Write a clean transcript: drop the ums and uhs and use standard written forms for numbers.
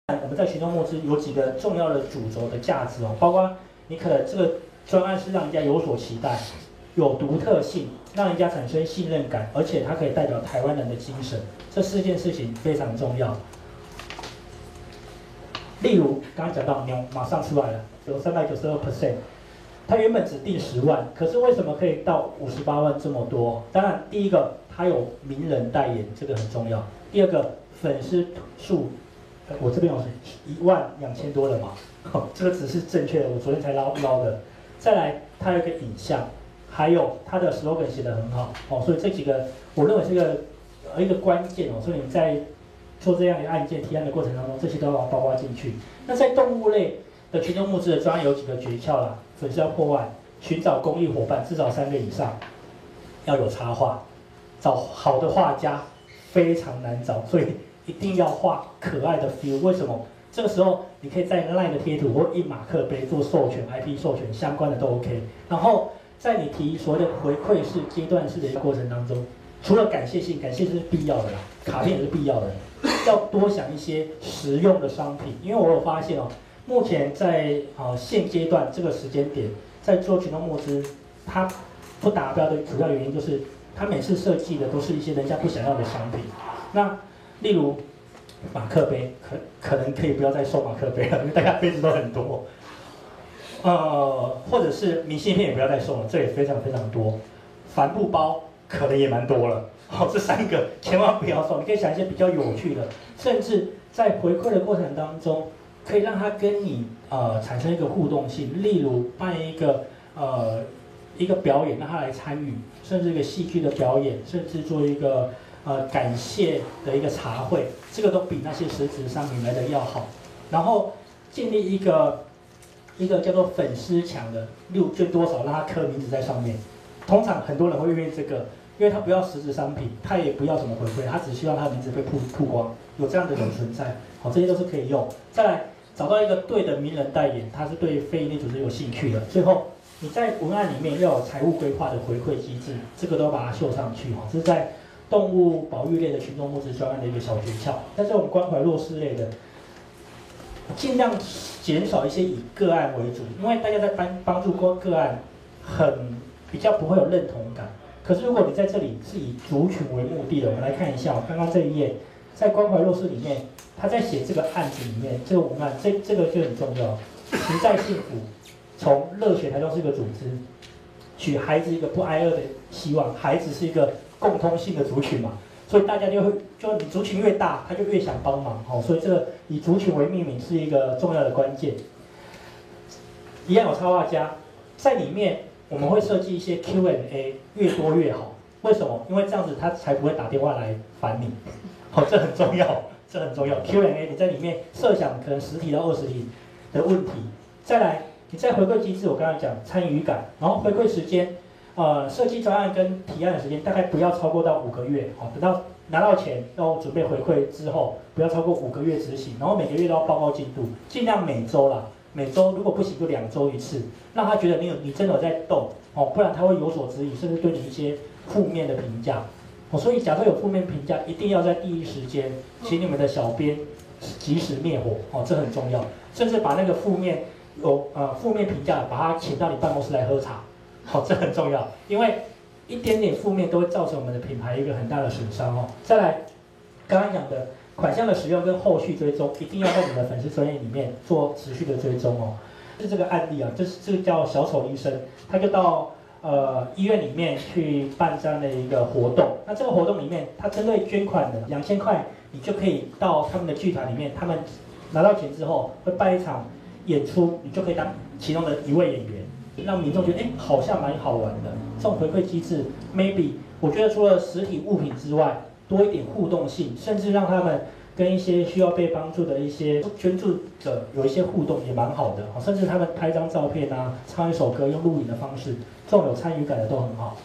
我们在群众募资有几个重要的主轴的价值哦，包括你可能这个专案是让人家有所期待，有独特性，让人家产生信任感，而且它可以代表台湾人的精神，这4件事情非常重要。例如刚刚讲到牛马上出来了，有392%，它原本只定10万，可是为什么可以到58万这么多？当然，第一个它有名人代言，这个很重要；第二个粉丝数。我这边有12000多人嘛，这个只是正确的，我昨天才捞的。再来，它有一个影像，还有它的 slogan 写得很好哦，所以这几个我认为是一个关键哦，所以你在做这样的案件提案的过程当中，这些都要包括进去。那在动物类的群众募资的专案有几个诀窍啦，粉丝要破万，寻找公益伙伴至少3个以上，要有插画，找好的画家非常难找，所以。一定要画可爱的 feel， 为什么？这个时候你可以在 LINE 的贴图或印马克杯做授权、IP 授权相关的都 OK。然后在你提所谓的回馈式、阶段式的一个过程当中，除了感谢性，感谢是必要的啦，卡片也是必要的，要多想一些实用的商品。因为我有发现哦，目前在现阶段这个时间点，在做群众募资，它不达标的主要原因就是它每次设计的都是一些人家不想要的商品。那例如马克杯，可能可以不要再收马克杯了，因为大家杯子都很多。或者是明信片也不要再送了，这也非常非常多。帆布包可能也蛮多了。好，这3个千万不要送。你可以想一些比较有趣的，甚至在回馈的过程当中，可以让它跟你产生一个互动性。例如办一个表演，让他来参与，甚至一个戏剧的表演，甚至做一个。感谢的一个茶会，这个都比那些实质商品来的要好。然后建立一个叫做粉丝墙的，例如捐多少，让他刻名字在上面。通常很多人会愿意这个，因为他不要实质商品，他也不要什么回馈，他只希望他的名字被曝光，有这样的人存在。好，这些都是可以用。再来找到一个对的名人代言，他是对非营利组织有兴趣的。最后你在文案里面要有财务规划的回馈机制，这个都把它秀上去。这是在动物保育类的群众募资专案的一个小诀窍。但是我们关怀弱势类的，尽量减少一些以个案为主，因为大家在帮助个案比较不会有认同感。可是如果你在这里是以族群为目的的，我们来看一下刚刚这一页，在关怀弱势里面，他在写这个案子里面，这个文案这个就很重要。实在幸福，从热血台中是一个组织，取孩子一个不挨饿的希望，孩子是一个共通性的族群嘛，所以大家就你族群越大，他就越想帮忙哦，所以这个以族群为命名是一个重要的关键。一样有插画家在里面，我们会设计一些 Q&A， 越多越好。为什么？因为这样子他才不会打电话来烦你。好，这很重要，这很重要。Q&A 你在里面设想可能10题到20题的问题，再来你在回馈机制，我刚才讲参与感，然后回馈时间。设计专案跟提案的时间大概不要超过到5个月，好，等到拿到钱要准备回馈之后，不要超过5个月执行，然后每个月都要报告进度，尽量每周啦，每周如果不行就2周一次，让他觉得你真的有在动哦，不然他会有所质疑，甚至对你一些负面的评价哦。所以假设有负面评价，一定要在第一时间请你们的小编及时灭火哦，这很重要，甚至把那个负面评价把他请到你办公室来喝茶。好，这很重要，因为一点点负面都会造成我们的品牌一个很大的损伤哦。再来，刚刚讲的款项的使用跟后续追踪，一定要在你的粉丝专页里面做持续的追踪哦。是这个案例啊，这个叫小丑医生，他就到医院里面去办这样的一个活动。那这个活动里面，他针对捐款的2000块，你就可以到他们的剧团里面，他们拿到钱之后会办一场演出，你就可以当其中的一位演员。让民众觉得好像蛮好玩的。这种回馈机制 ，maybe 我觉得除了实体物品之外，多一点互动性，甚至让他们跟一些需要被帮助的一些捐助者有一些互动，也蛮好的。甚至他们拍张照片啊，唱一首歌，用录影的方式，这种有参与感的都很好。